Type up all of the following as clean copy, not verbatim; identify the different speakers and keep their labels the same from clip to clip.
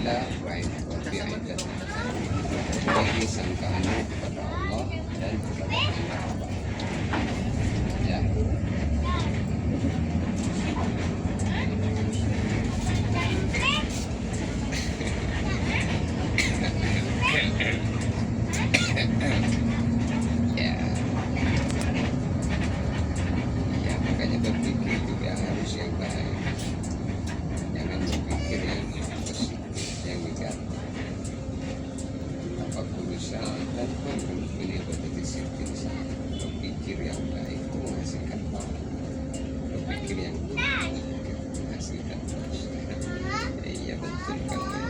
Speaker 1: kita baik wati aidat memiliki sangkaanmu kepada Allah dan kepada Allah. Ya. Ya, makanya berpikir juga harus yang baik. Jangan berpikir yang positif, yang negatif. Apapun usaha dan punya potensi berpikir yang baik itu menghasilkan pahala. Berpikir yang buruk menghasilkan dosa. Iya betul kan.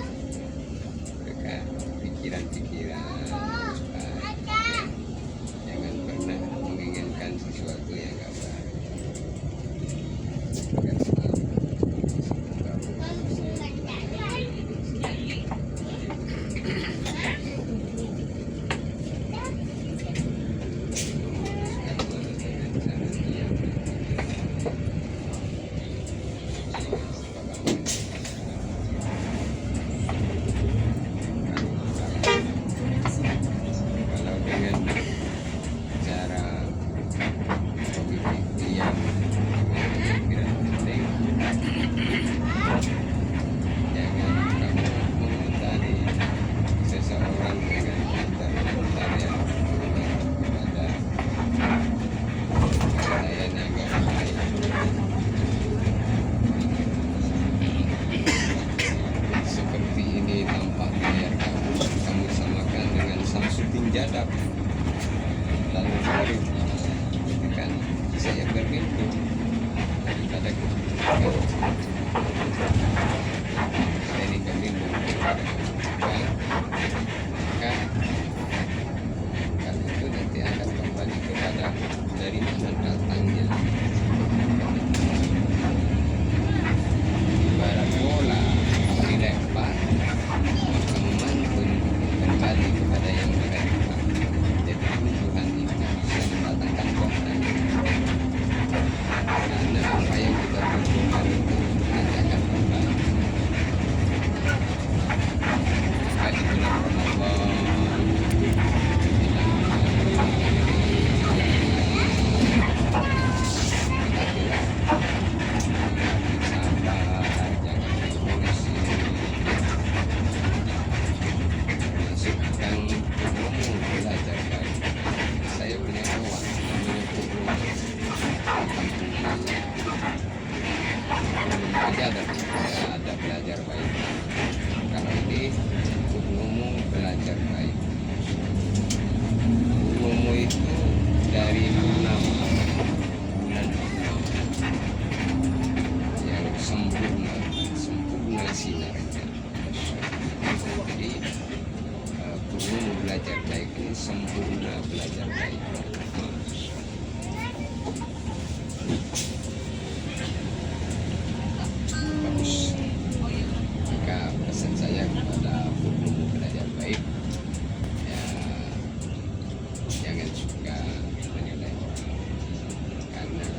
Speaker 1: Mereka pikiran-pikiran harus baik. Jangan pernah menginginkan sesuatu yang gak baik. Jangan selalu kalau dengan cara memiliki yang pikiran penting, jangan kamu mengomentari seseorang dengan komentar yang kepada pakaian yang gak baik. Seperti ini tampak layar kamu samakan dengan Samsudin Jadab. Lalu baru kan saya bermimpi daripada ini bermimpi kepada maka itu nanti akan kembali kepada dari mana datangnya. Ibarat bola dilempar maka memantun kembali kepada yang melempar. Jadi Tuhan itu bisa mendatangkan Tuhan karena apa yang kita butuhkan itu nanti akan kembali. Maka itulah Ramadan. Ada belajar baik. Kalau ini umum belajar baik. Umum itu dari bulan yang sempurna sinarnya. Jadi umum belajar baik ini sempurna belajar baik. Maka pesan saya kepada guru belajar baik, ya, jangan suka menilai orang karena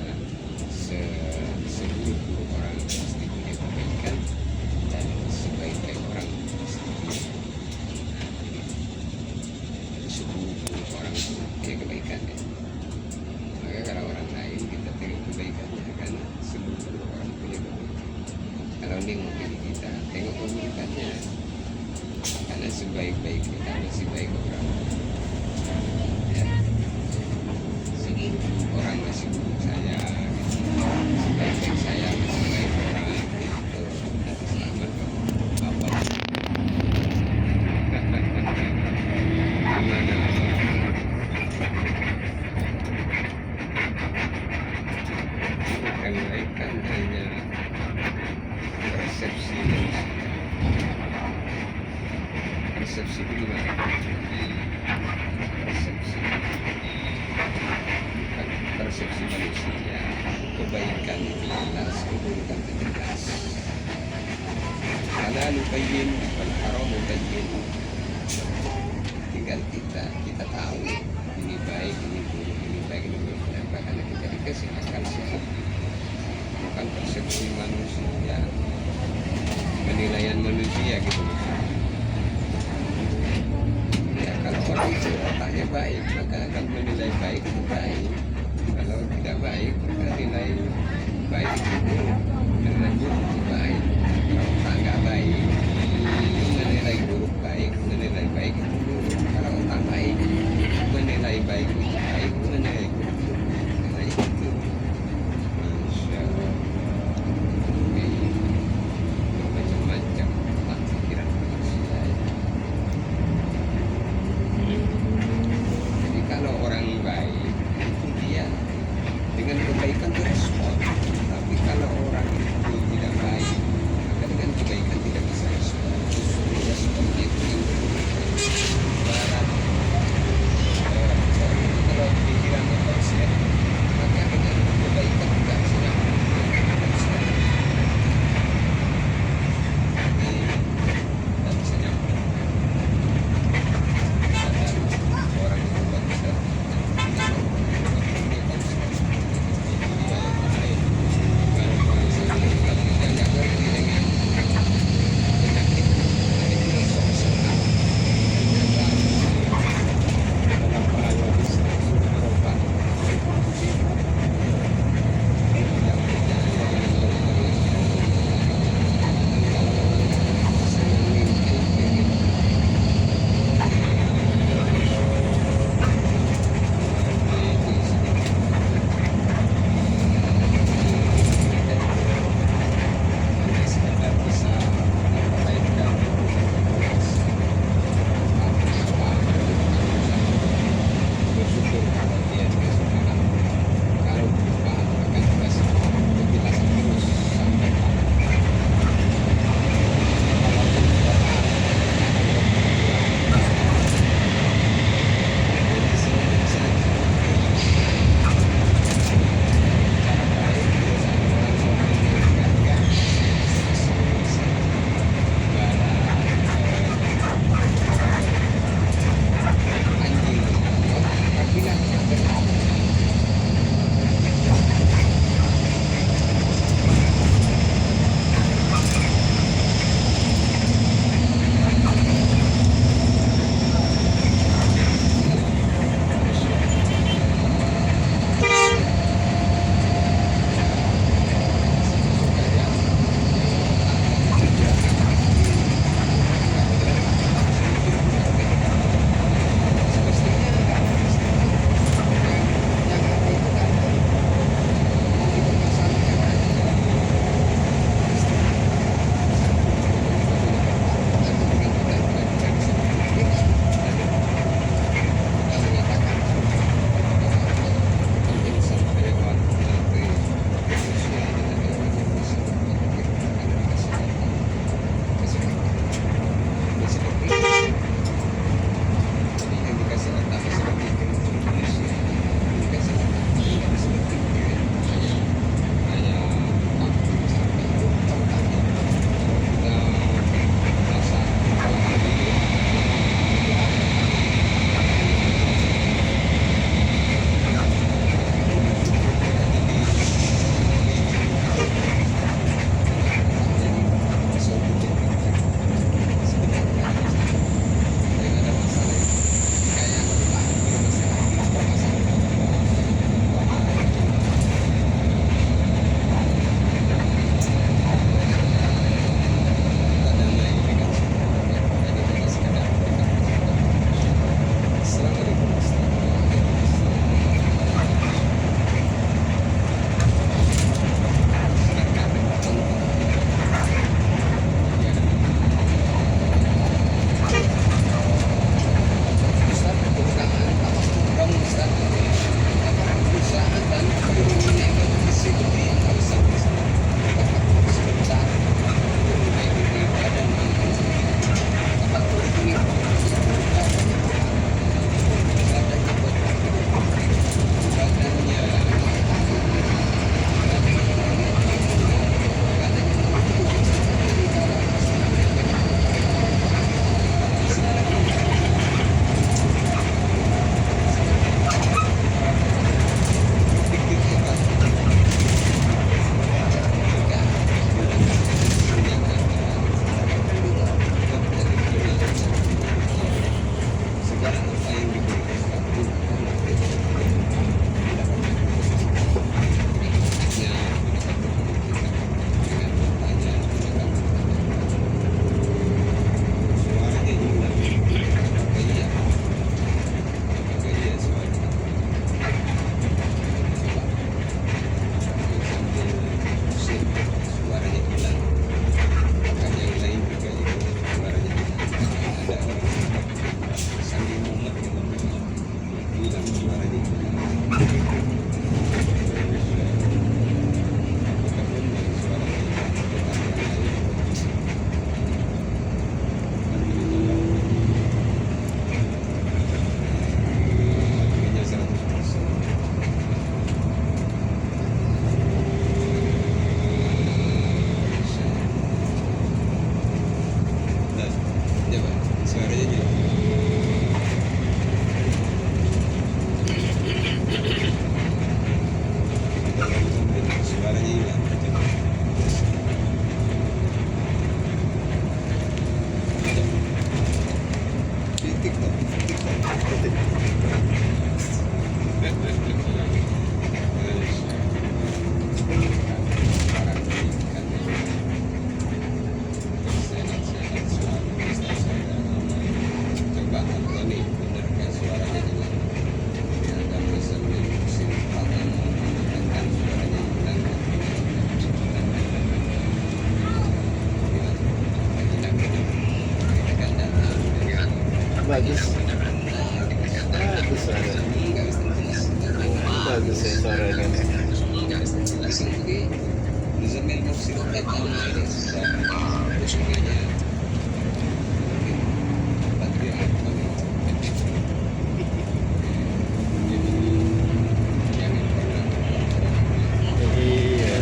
Speaker 1: seburuk-buruk orang pasti punya kebaikan dan sebaik-baik orang pasti punya seburuk-buruk orang punya kebaikan ya. Maka kalau orang lain kita tengok kebaikannya karena seburuk-buruk orang punya kebaikan. Kalau ini mungkin kita tengok keburukannya karena sebaik-baik kita masih baik orang ya. Seburuk orang masih buruk saya gitu. Sebaik-baik saya masih baik orang gitu. Nanti selamat apa gimana bukan baik kan hanya persepsi gimana? Persepsi manusia, kebaikan itu jelas, keburukan itu jelas. Halal bayyin wal haram bayyin. Tinggal kita tahu ini baik, ini buruk, ini baik, ini buruk. Kenapa? Karena kita dikasih akal sehat. Bukan persepsi manusia, penilaian manusia gitu. baik, maka akan menilai baik itu baik. Kalau tidak baik, maka nilai baik itu buruk, menilai buruk itu baik. Kalau otak nggak baik, menilai buruk baik, menilai baik itu buruk. Kalau otak baik, menilai baik itu baik, menilai buruk itu buruk. Menilai itu. Masya Allah. Macam-macam otak pikiran manusia. Jadi kalau orang baik itu dia dengan kebaikan itu respon. Tapi kalau orang
Speaker 2: Bagus. Bagus suaranya. Bagus ya suaranya. Iya,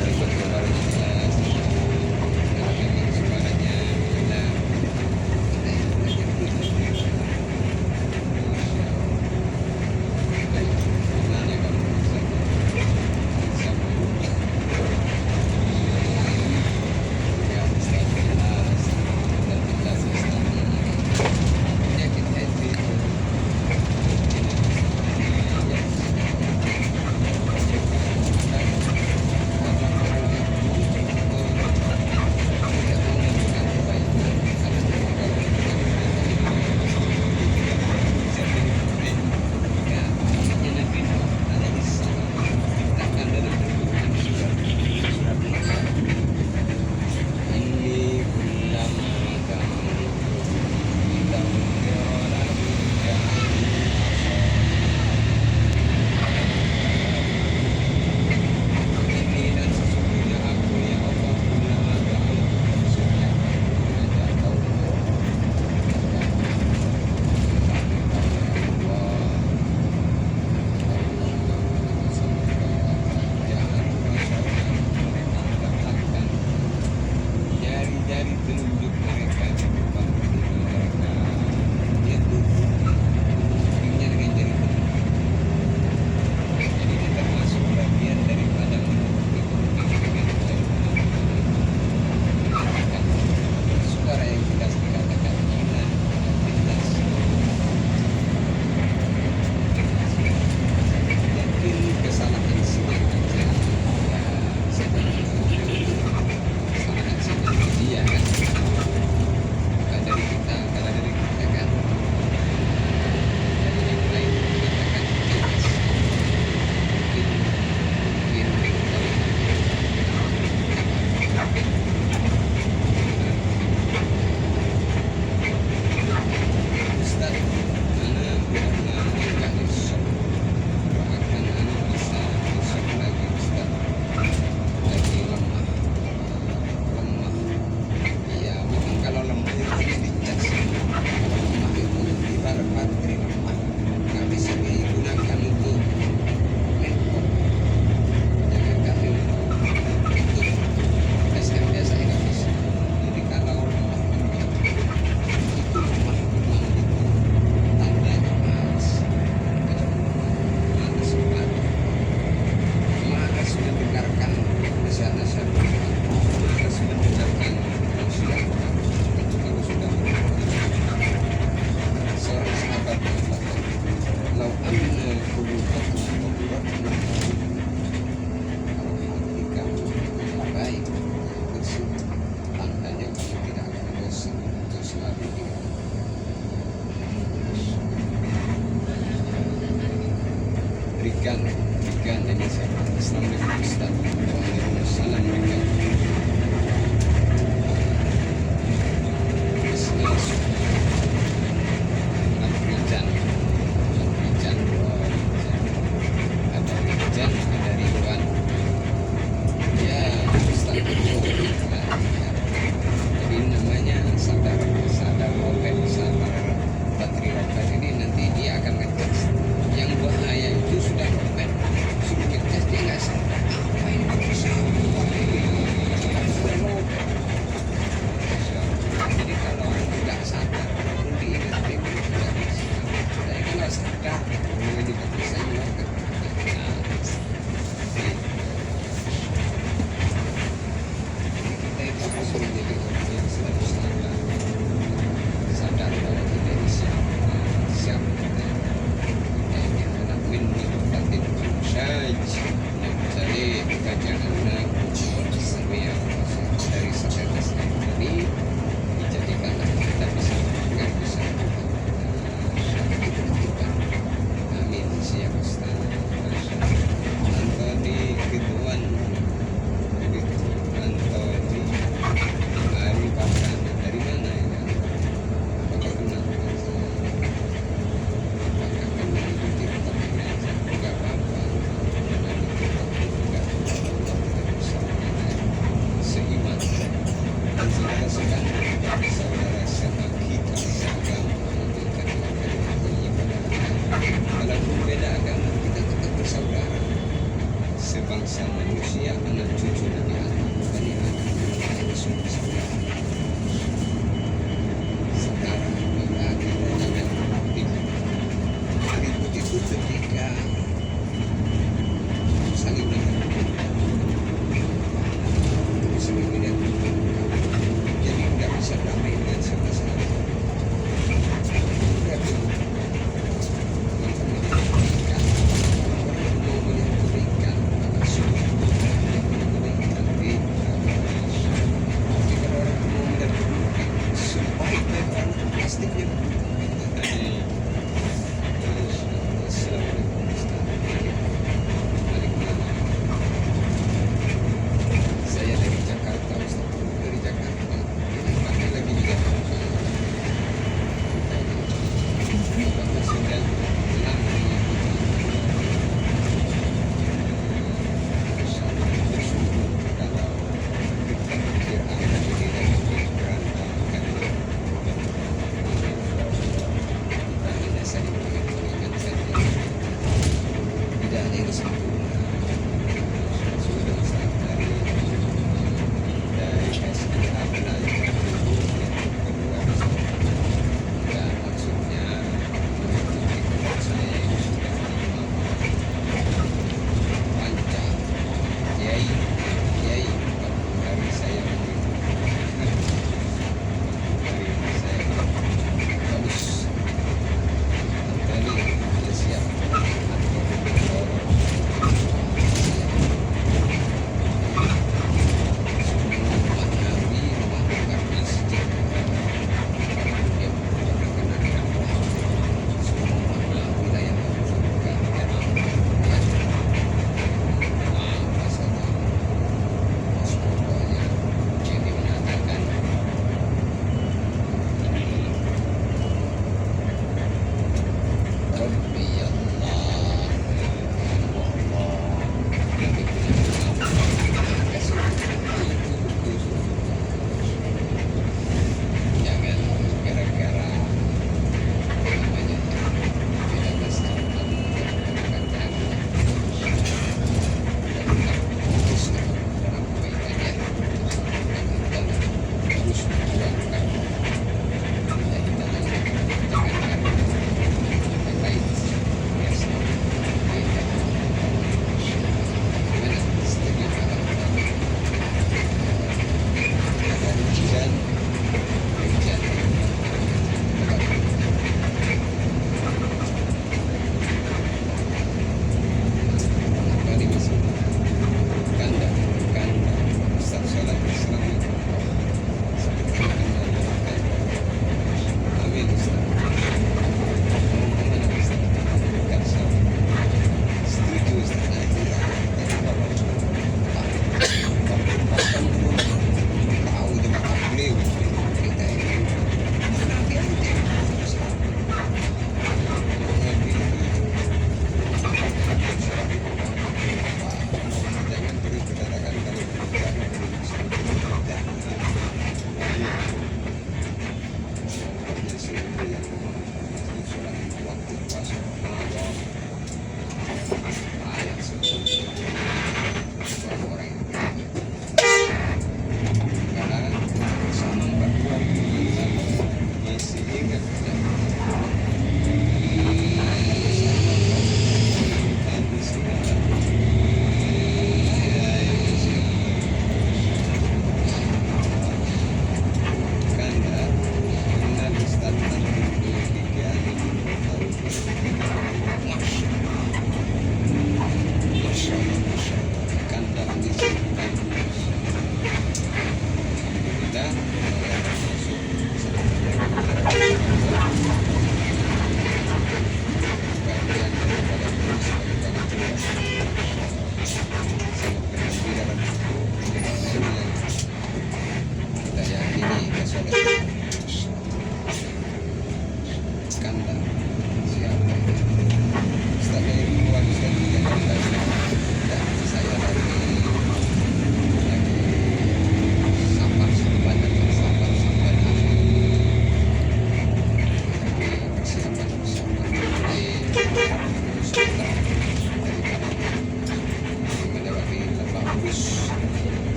Speaker 1: saudara sama kita seagama yang dikatakan ibadah. Walaupun beda agama, kita tetap bersaudara. Sebangsa manusia, anak cucu Nabi Adam, Bani Adam, kita semua saudara. Sekarang maka kita jangan ribut. Ribut itu ketika saling menyebut. Jadi nggak bisa damai.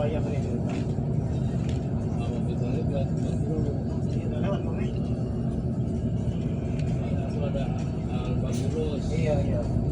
Speaker 2: bayang ini.
Speaker 3: Kalau misalnya buat
Speaker 2: Udah lewat Bang.
Speaker 3: ada Al-Bagulus.
Speaker 2: Iya. Iya, Mas.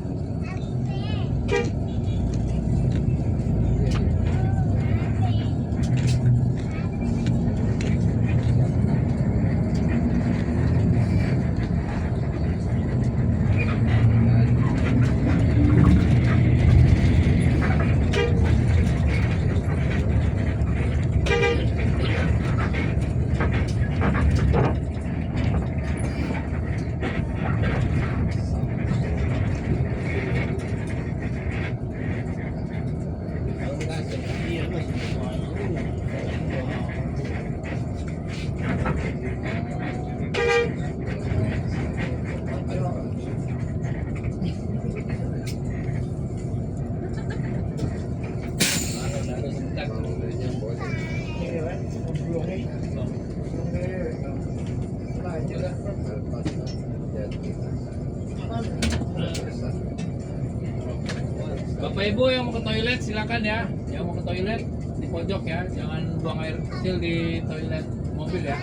Speaker 3: Bapak Ibu yang mau ke toilet silakan ya. Yang mau ke toilet di pojok ya. Jangan buang air kecil di toilet mobil ya.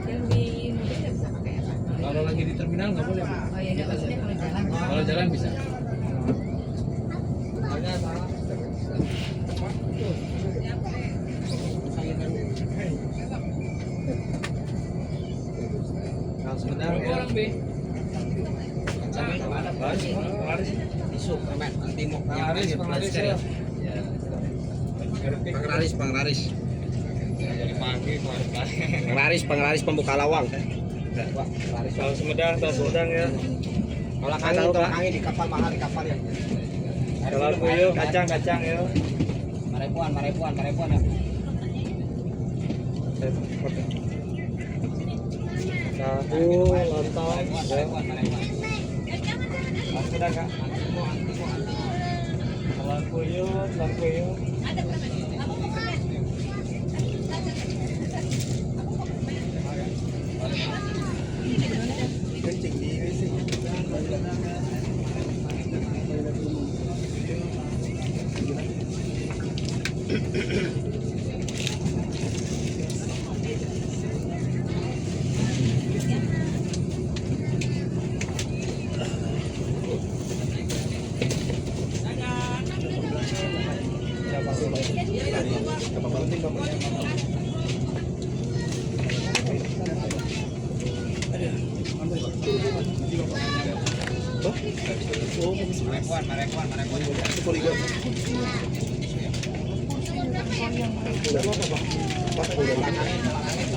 Speaker 4: Yang di mobil nggak bisa pakai apa?
Speaker 3: Kalau lagi di terminal nggak boleh. Bu.
Speaker 4: Oh iya, nggak maksudnya kalau jalan.
Speaker 3: Kalau jalan bisa. Berapa orang Bi?
Speaker 1: Isuk, nanti mau
Speaker 3: Penglaris ya.
Speaker 1: Penglaris.
Speaker 3: Dari pagi
Speaker 1: Penglaris pembuka lawang.
Speaker 2: Kalau Sumedang, ya.
Speaker 1: Tolak angin di kapal mahal di kapal ya.
Speaker 2: Kalau puyuh, kacang ya.
Speaker 1: Marepuan ya.
Speaker 2: Tahu, lontong, ya. Kalau puyuh. Kencing di WC.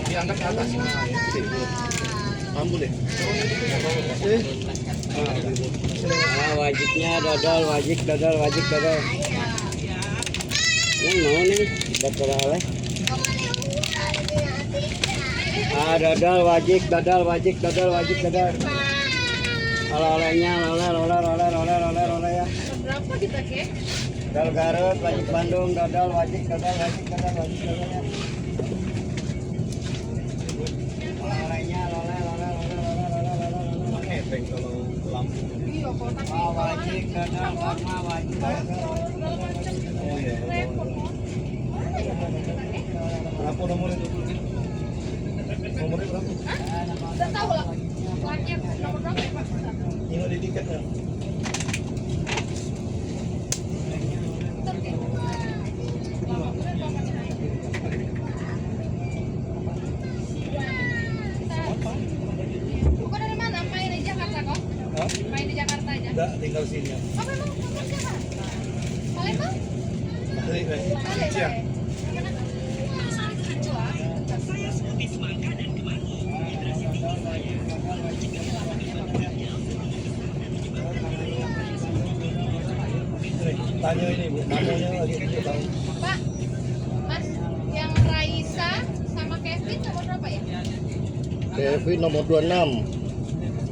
Speaker 2: Diangkat ke atas. Ambil deh.
Speaker 1: Wajiknya dodol. Ini mau nih, dodol oleh. Dodol wajik. Oleh-olehnya, oleh ya.
Speaker 4: Berapa kita ke?
Speaker 1: Dodol Garut, wajik Bandung, dodol wajik ya. Oleh-olehnya, oleh.
Speaker 2: Efek kalau lampu.
Speaker 4: Iya, kok tapi
Speaker 1: Wajik, dodol, warna wajik.
Speaker 2: Oh iya.
Speaker 4: repot.
Speaker 2: Berapa nomornya? Nomornya berapa?
Speaker 4: Udah tahu lah. Platnya nomor berapa ya, Pak?
Speaker 2: Ini di tiketnya.
Speaker 4: Bukan dari mana? Main di Jakarta kok?
Speaker 2: Hah?
Speaker 4: Main di Jakarta aja.
Speaker 2: Enggak, tinggal sini ya.
Speaker 4: Oh memang kamu siapa? Palembang?
Speaker 2: Balik. Siap. Tanya ini Bu, namanya lagi kita tahu.
Speaker 4: Pak, Mas, yang Raisa sama Kevin nomor berapa ya?
Speaker 5: Kevin nomor 26,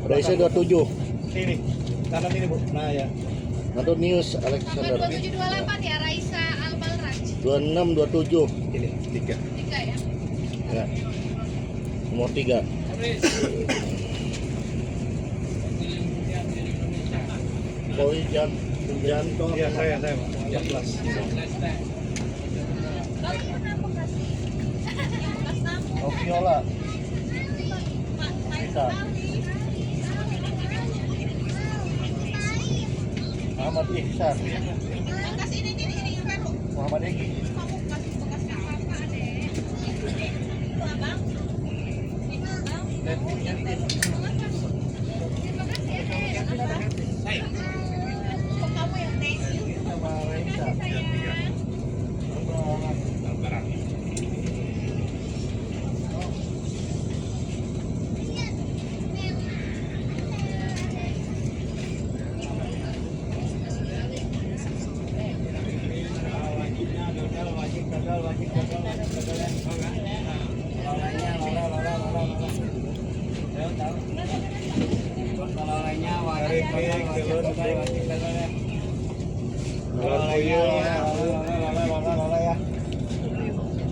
Speaker 5: Raisa 27,
Speaker 2: Ini, kanan ini Bu. Nah ya.
Speaker 5: Antonius
Speaker 4: Nomor
Speaker 5: Alexander
Speaker 4: 2728 ya, Raisa Albalraj.
Speaker 5: 26 27,
Speaker 2: Ini 3.
Speaker 4: 3 ya.
Speaker 5: ya. Nomor 3. Koi Janto.
Speaker 2: Iya, saya Pak. 14. Oh, Viola. Bisa. Muhammad Ihsan. Muhammad Egi. Sama Raisa.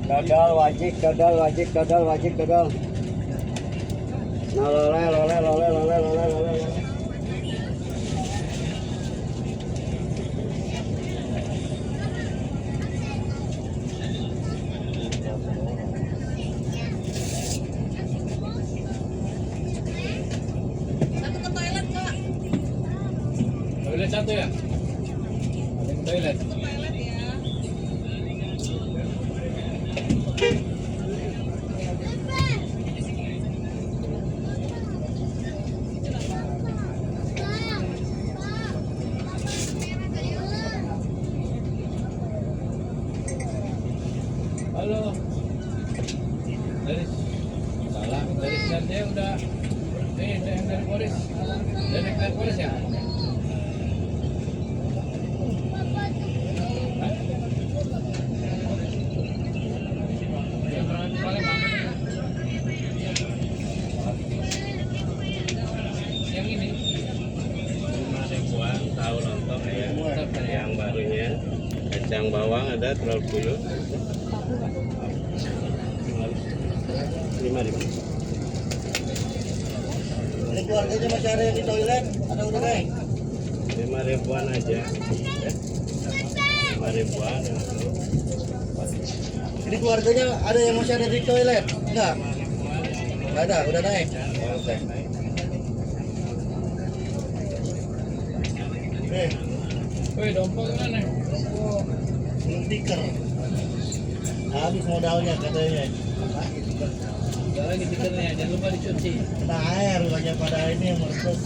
Speaker 6: Dodol wajik dodol wajik dodol wajik dodol. Nah lole.
Speaker 3: Toilet satu ya? Toilet. Halo. Dari saya udah dari Polres. Dari Polres ya? Hah? Yang berangkat ke Palembang. Yang ini.
Speaker 7: Masih buah, tahu lontong ya. Yang barunya kacang bawang ada telur puyuh. 5.000.
Speaker 5: Ini keluarganya masih ada yang di toilet? Atau udah naik?
Speaker 7: 5.000-an aja. 5.000-an.
Speaker 5: Ini keluarganya ada yang masih ada di toilet? Enggak? Enggak ada, udah naik? Oke.
Speaker 3: Woi, dompet kemana?
Speaker 5: Belum tiker. Habis modalnya katanya.
Speaker 3: Gak lagi tikernya, jangan lupa dicuci.
Speaker 5: Kena air banyak pada ini yang meretus.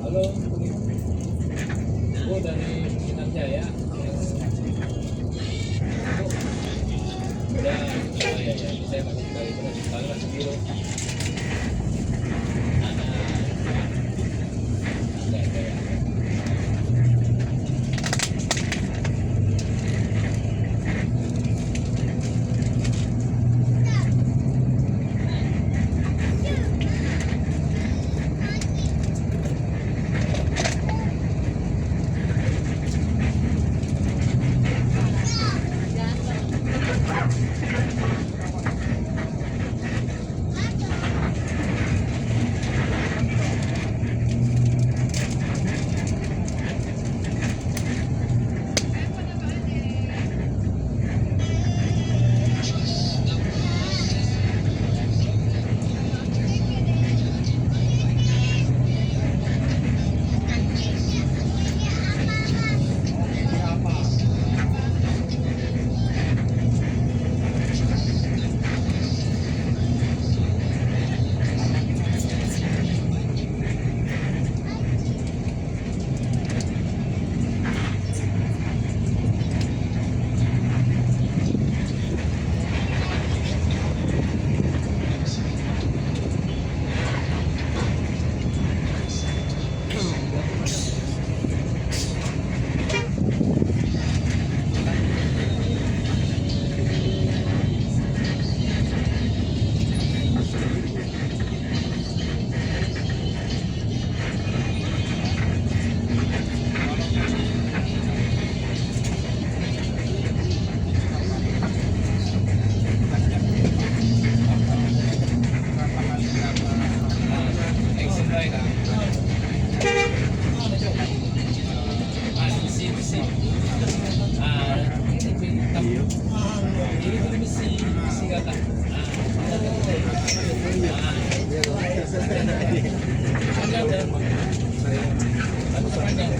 Speaker 3: Halo, Bu dari Sinar Jaya. Udah, ya, saya masih sekali terus, sekali masih biru. Ada ya. Ini tuh si kakak. Panjang.